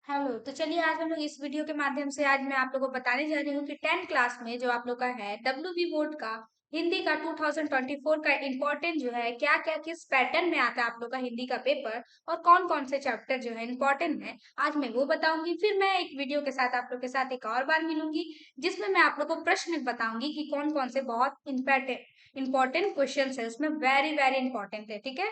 Hello. तो चलिए आज हम लोग इस वीडियो के माध्यम से आज मैं आप लोगों को बताने जा रही हूँ कि 10th क्लास में जो आप लोग का है डब्ल्यूबी बोर्ड का हिंदी का 2024 का इम्पोर्टेंट जो है क्या क्या किस पैटर्न में आता है आप लोग का हिंदी का पेपर और कौन कौन से चैप्टर जो है इम्पोर्टेंट है आज मैं वो बताऊंगी। फिर मैं एक वीडियो के साथ आप लोग के साथ एक और बार मिलूंगी जिसमें मैं आप लोग को प्रश्न बताऊंगी कि कौन कौन से बहुत इंपॉर्टेंट क्वेश्चन है उसमें वेरी वेरी इंपॉर्टेंट है। ठीक है,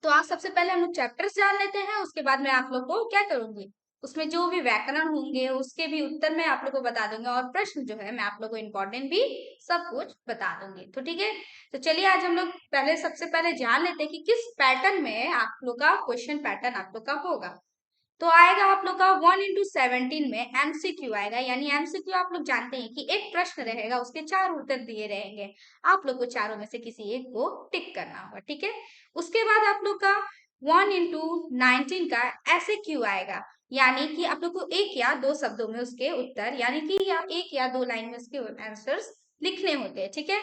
तो आज सबसे पहले हम लोग चैप्टर्स जान लेते हैं, उसके बाद मैं आप लोग को क्या करूंगी उसमें जो भी व्याकरण होंगे उसके भी उत्तर मैं आप लोग को बता दूंगी और प्रश्न जो है मैं आप लोग को इम्पोर्टेंट भी सब कुछ बता दूंगी। तो ठीक है, तो चलिए आज हम लोग पहले सबसे पहले जान लेते हैं कि किस पैटर्न में आप लोग का क्वेश्चन पैटर्न आप लोग का होगा। तो आएगा आप लोग का 1 into 17 में एमसीक्यू आएगा, यानी एमसीक्यू आप लोग जानते हैं कि एक प्रश्न रहेगा उसके चार उत्तर दिए रहेंगे, आप लोग को चारों में से किसी एक को टिक करना होगा। ठीक है, उसके बाद आप लोग का 1 into 19 का ऐसे क्यू आएगा, यानी कि आप लोग को एक या दो शब्दों में उसके उत्तर यानी कि या एक या दो लाइन में उसके आंसर्स लिखने होते हैं। ठीक है,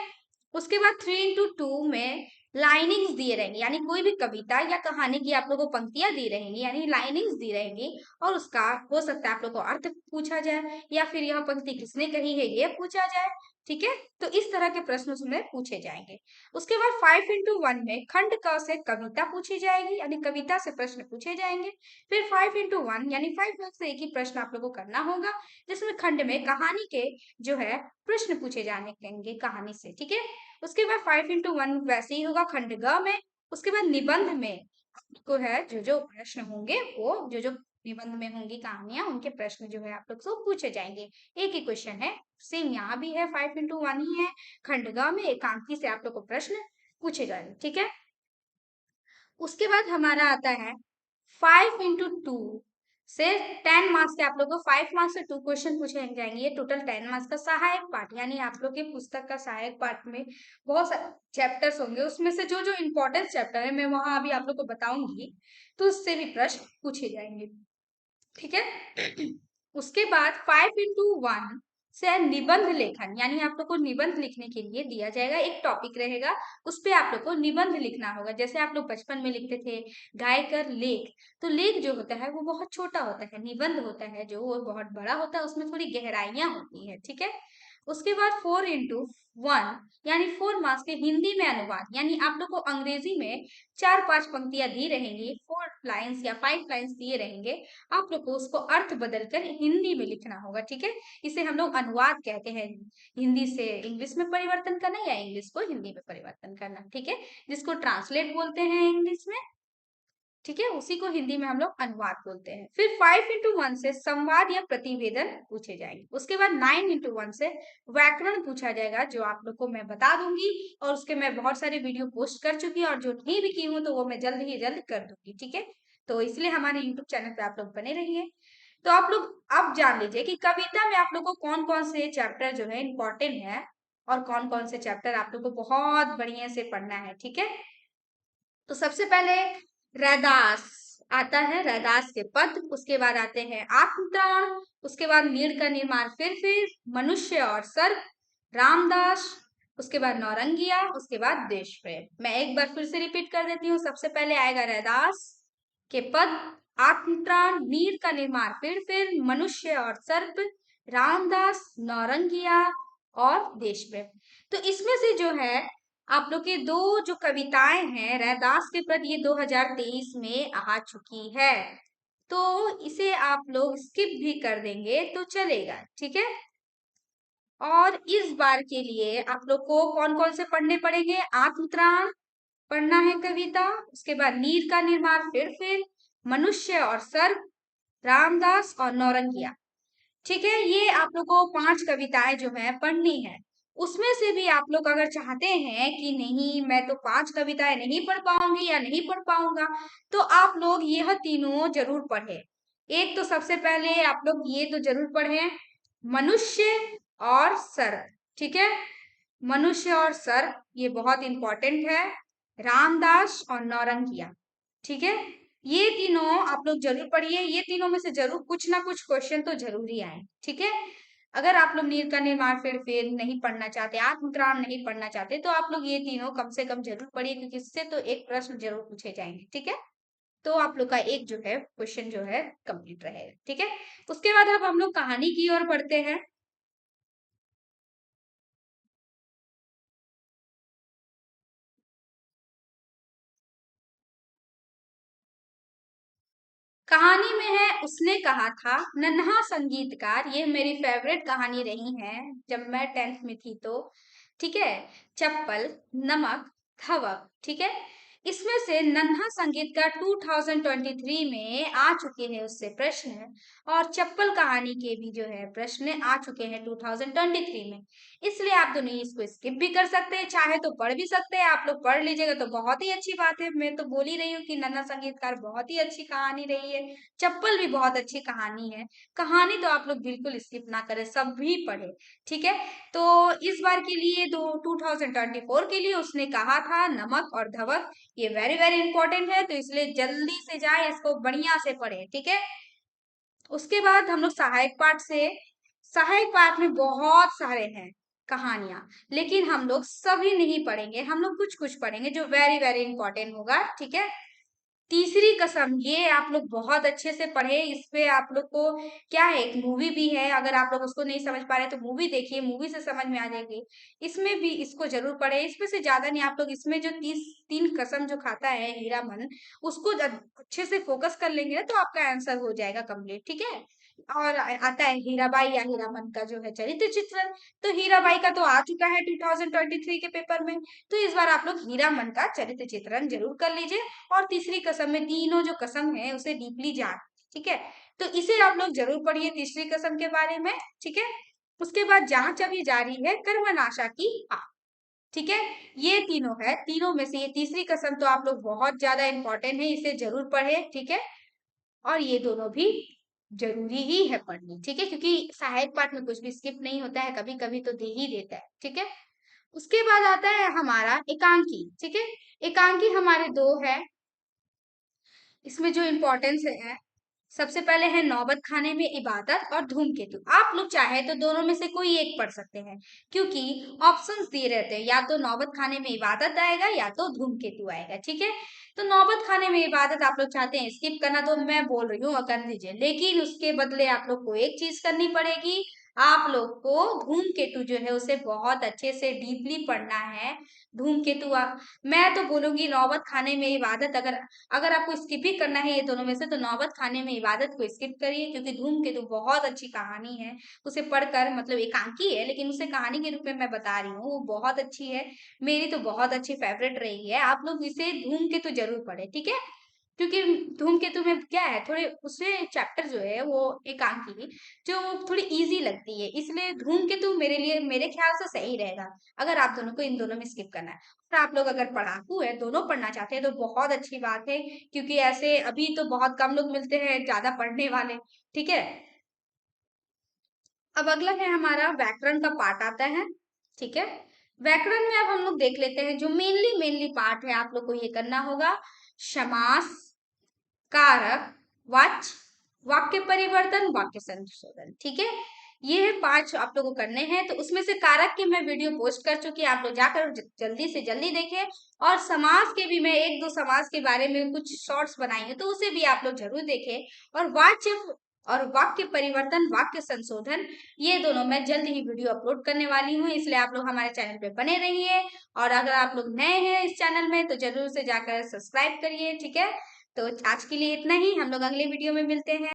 उसके बाद 3 into 2 में लाइनिंग्स दिए रहेंगे, यानी कोई भी कविता या कहानी की आप लोगों को पंक्तियां दी रहेंगी यानी लाइनिंग्स दी रहेंगी और उसका हो सकता है आप लोग को अर्थ पूछा जाए या फिर यह पंक्ति किसने कही है ये पूछा जाए। ठीक है, तो इस तरह के प्रश्न उसमें पूछे जाएंगे। उसके बाद 5 into 1 में खंड क से कविता पूछी जाएगी, यानी कविता से प्रश्न पूछे जाएंगे। फिर 5 into 1 यानी 5 से एक ही प्रश्न आप लोग को करना होगा जिसमें खंड में कहानी के जो है प्रश्न पूछे जाने कहानी से। ठीक है, उसके बाद 5 into 1 वैसे ही होगा खंड ग में। उसके बाद निबंध में को है जो जो प्रश्न होंगे वो जो जो निबंध में होंगी कहानियां उनके प्रश्न जो है आप लोग से पूछे जाएंगे। एक ही क्वेश्चन है, सेम यहाँ भी है 5 into 1 ही है, खंड ग में एकांकी से आप लोग को प्रश्न पूछे जाएंगे। ठीक है, उसके बाद हमारा आता है 5 into 2 से 10 मार्क्स से आप लोग को 5 मार्क्स से 2 क्वेश्चन पूछे जाएंगे। ये टोटल 10 मार्क्स का सहायक पाठ, यानी आप लोग के पुस्तक का सहायक पाठ में बहुत सारे चैप्टर्स होंगे, उसमें से जो जो इम्पोर्टेंट चैप्टर है मैं वहां अभी आप लोग को बताऊंगी, तो उससे भी प्रश्न पूछे जाएंगे। ठीक है, उसके बाद 5 into 1 से निबंध लेखन, यानी आप लोग को निबंध लिखने के लिए दिया जाएगा, एक टॉपिक रहेगा उस पे आप लोग को निबंध लिखना होगा। जैसे आप लोग बचपन में लिखते थे गाय कर लेख, तो लेख जो होता है वो बहुत छोटा होता है, निबंध होता है जो वो बहुत बड़ा होता है, उसमें थोड़ी गहराइयां होती है। ठीक है, उसके बाद 4 into 1 यानी 4 मार्क्स के हिंदी में अनुवाद, यानी आप लोग को अंग्रेजी में 4-5 पंक्तियां दी रहेंगी, 4 लाइन्स या 5 लाइन्स दिए रहेंगे, आप लोग को उसको अर्थ बदलकर हिंदी में लिखना होगा। ठीक है, इसे हम लोग अनुवाद कहते हैं, हिंदी से इंग्लिश में परिवर्तन करना या इंग्लिश को हिंदी में परिवर्तन करना। ठीक है, जिसको ट्रांसलेट बोलते हैं इंग्लिश में। ठीक है, उसी को हिंदी में हम लोग अनुवाद बोलते हैं। फिर 5 into 1 से संवाद या प्रतिवेदन पूछे जाएंगे। उसके बाद 9 into 1 से व्याकरण पूछा जाएगा, जो आप लोग को मैं बता दूंगी और उसके मैं बहुत सारे वीडियो पोस्ट कर चुकी हूँ और जो नहीं भी की हूँ तो वो मैं जल्द ही जल्द कर दूंगी। ठीक है, तो इसलिए हमारे यूट्यूब चैनल पे आप लोग बने रहिए। तो आप लोग अब जान लीजिए कि कविता में आप लोग को कौन कौन से चैप्टर जो है इम्पोर्टेंट है और कौन कौन से चैप्टर आप लोग को बहुत बढ़िया से पढ़ना है। ठीक है, तो सबसे पहले रैदास आता है, रैदास के पद, उसके बाद आते हैं आत्मत्राण, उसके बाद नीड़ का निर्माण, फिर मनुष्य और सर्प, रामदास, उसके बाद नौरंगिया, उसके बाद देश प्रेम। मैं एक बार फिर से रिपीट कर देती हूँ, सबसे पहले आएगा रैदास के पद, आत्मत्राण, नीड़ का निर्माण, फिर मनुष्य और सर्प, रामदास, नौरंगिया और देश प्रेम। तो इसमें से जो है आप लोग के दो जो कविताएं हैं रैदास के प्रति, ये 2023 में आ चुकी है, तो इसे आप लोग स्किप भी कर देंगे तो चलेगा। ठीक है, और इस बार के लिए आप लोग को कौन कौन से पढ़ने पड़ेंगे, आत्मत्राण पढ़ना है कविता, उसके बाद नीर का निर्माण, फिर मनुष्य और सर्प, रामदास और नौरंगिया। ठीक है, ये आप लोग को 5 कविताएं जो है पढ़नी है। उसमें से भी आप लोग अगर चाहते हैं कि नहीं मैं तो 5 कविताएं नहीं पढ़ पाऊंगी या नहीं पढ़ पाऊंगा, तो आप लोग यह तीनों जरूर पढ़े। एक तो सबसे पहले आप लोग ये तो जरूर पढ़े, मनुष्य और सर्प। ठीक है, मनुष्य और सर्प ये बहुत इंपॉर्टेंट है, रामदास और नौरंगिया। ठीक है, ये तीनों आप लोग जरूर पढ़िए, ये तीनों में से जरूर कुछ ना कुछ क्वेश्चन तो जरूर ही आए। ठीक है, अगर आप लोग नीर का निर्माण फिर नहीं पढ़ना चाहते, आत्मग्राम नहीं पढ़ना चाहते, तो आप लोग ये तीनों कम से कम जरूर पढ़िए, क्योंकि इससे तो एक प्रश्न जरूर पूछे जाएंगे। ठीक है, तो आप लोग का एक जो है क्वेश्चन जो है कंप्लीट रहेगा। ठीक है, उसके बाद अब हम लोग कहानी की ओर बढ़ते हैं। कहानी में है उसने कहा था नन्हा संगीतकार। ये मेरी फेवरेट कहानी रही है जब मैं 10th में थी तो। ठीक है, चप्पल, नमक, धवक। ठीक है, इसमें से नन्हा संगीतकार 2023 में आ चुके हैं उससे प्रश्न, और चप्पल कहानी के भी जो है प्रश्न आ चुके हैं 2023 में। इसलिए आप दोनों इसको स्किप भी कर सकते हैं, चाहे तो पढ़ भी सकते हैं। आप लोग पढ़ लीजिएगा तो बहुत ही अच्छी बात है। मैं तो बोल ही रही हूँ कि नन्हा संगीतकार बहुत ही अच्छी कहानी रही है, चप्पल भी बहुत अच्छी कहानी है। कहानी तो आप लोग बिल्कुल स्किप ना करें, सब भी पढ़े। ठीक है, तो इस बार के लिए 2024 के लिए उसने कहा था नमक और धवक, ये वेरी वेरी इंपॉर्टेंट है, तो इसलिए जल्दी से जाए इसको बढ़िया से पढ़े। ठीक है, उसके बाद हम लोग सहायक पाठ से, सहायक पाठ में बहुत सारे हैं कहानियां, लेकिन हम लोग सभी नहीं पढ़ेंगे, हम लोग कुछ कुछ पढ़ेंगे जो वेरी वेरी इंपॉर्टेंट होगा। ठीक है, तीसरी कसम, ये आप लोग बहुत अच्छे से पढ़े। इस पे आप लोग को क्या है, एक मूवी भी है, अगर आप लोग उसको नहीं समझ पा रहे तो मूवी देखिए, मूवी से समझ में आ जाएगी। इसमें भी इसको जरूर पढ़े, इसमें से ज्यादा नहीं। आप लोग इसमें जो तीन कसम जो खाता है हीरा मन, उसको अच्छे से फोकस कर लेंगे ना तो आपका आंसर हो जाएगा कंप्लीट। ठीक है, और आता है हीराबाई या हीरामन का जो है चरित्र चित्रण। तो हीराबाई का तो आ चुका है 2023 के पेपर में, तो इस बार आप लोग हीरामन का चरित्र चित्रण जरूर कर लीजिए। और तीसरी कसम में, तीनों जो कसम है उसे डीपली जान। ठीक है, तो इसे आप लोग जरूर पढ़िए तीसरी कसम के बारे में। ठीक है, उसके बाद जांच अभी जारी है कर्मनाशा की आ। ठीक है, ये तीनों है, तीनों में से ये तीसरी कसम तो आप लोग बहुत ज्यादा इंपॉर्टेंट है, इसे जरूर पढ़े। ठीक है, और ये दोनों भी जरूरी ही है पढ़नी। ठीक है, क्योंकि सहायक पाठ में कुछ भी स्किप नहीं होता है, कभी कभी तो दे ही देता है। ठीक है, उसके बाद आता है हमारा एकांकी। ठीक है, एकांकी हमारे दो है, इसमें जो इम्पोर्टेंस है, सबसे पहले है नौबत खाने में इबादत और धूमकेतु। आप लोग चाहे तो दोनों में से कोई एक पढ़ सकते हैं, क्योंकि ऑप्शंस दिए रहते हैं, या तो नौबत खाने में इबादत आएगा या तो धूमकेतु आएगा। ठीक है, तो नौबत खाने में इबादत आप लोग चाहते हैं स्किप करना तो मैं बोल रही हूँ कर दीजिए, लेकिन उसके बदले आप लोग को एक चीज करनी पड़ेगी। आप लोग को धूमकेतु जो है उसे बहुत अच्छे से डीपली पढ़ना है। धूमकेतु मैं तो बोलूंगी नौबत खाने में इबादत, अगर अगर आपको स्किप ही करना है ये दोनों में से, तो नौबत खाने में इबादत को स्किप करिए, क्योंकि धूमकेतु बहुत अच्छी कहानी है। उसे पढ़कर, मतलब एकांकी है लेकिन उसे कहानी के रूप में मैं बता रही हूँ, वो बहुत अच्छी है, मेरी तो बहुत अच्छी फेवरेट रही है। आप लोग इसे धूमकेतु जरूर पढ़े। ठीक है, क्योंकि धूमकेतु में क्या है, थोड़े उसमें चैप्टर जो है वो एकांकी जो थोड़ी इजी लगती है, इसलिए धूमकेतु मेरे लिए, मेरे ख्याल से सही रहेगा अगर आप दोनों को इन दोनों में स्किप करना है। और आप लोग अगर पढ़ाकू है, दोनों पढ़ना चाहते हैं तो बहुत अच्छी बात है, क्योंकि ऐसे अभी तो बहुत कम लोग मिलते हैं ज्यादा पढ़ने वाले। ठीक है, अब अगला है हमारा व्याकरण का पार्ट आता है। ठीक है, व्याकरण में अब हम लोग देख लेते हैं जो मेनली मेनली पार्ट है, आप लोग को ये करना होगा। समास, कारक, वाच्य, वाक्य परिवर्तन, वाक्य संशोधन। ठीक है, ये है 5 आप लोगों को करने हैं। तो उसमें से कारक के मैं वीडियो पोस्ट कर चुकी, आप लोग जाकर जल्दी से जल्दी देखें। और समास के भी मैं एक दो समास के बारे में कुछ शॉर्ट्स बनाई है, तो उसे भी आप लोग जरूर देखें। और वाच्य और वाक्य परिवर्तन, वाक्य संशोधन, ये दोनों मैं जल्द ही वीडियो अपलोड करने वाली हूँ, इसलिए आप लोग हमारे चैनल पे बने रहिए। और अगर आप लोग नए हैं इस चैनल में तो जरूर से जाकर सब्सक्राइब करिए। ठीक है, तो आज के लिए इतना ही, हम लोग अगले वीडियो में मिलते हैं।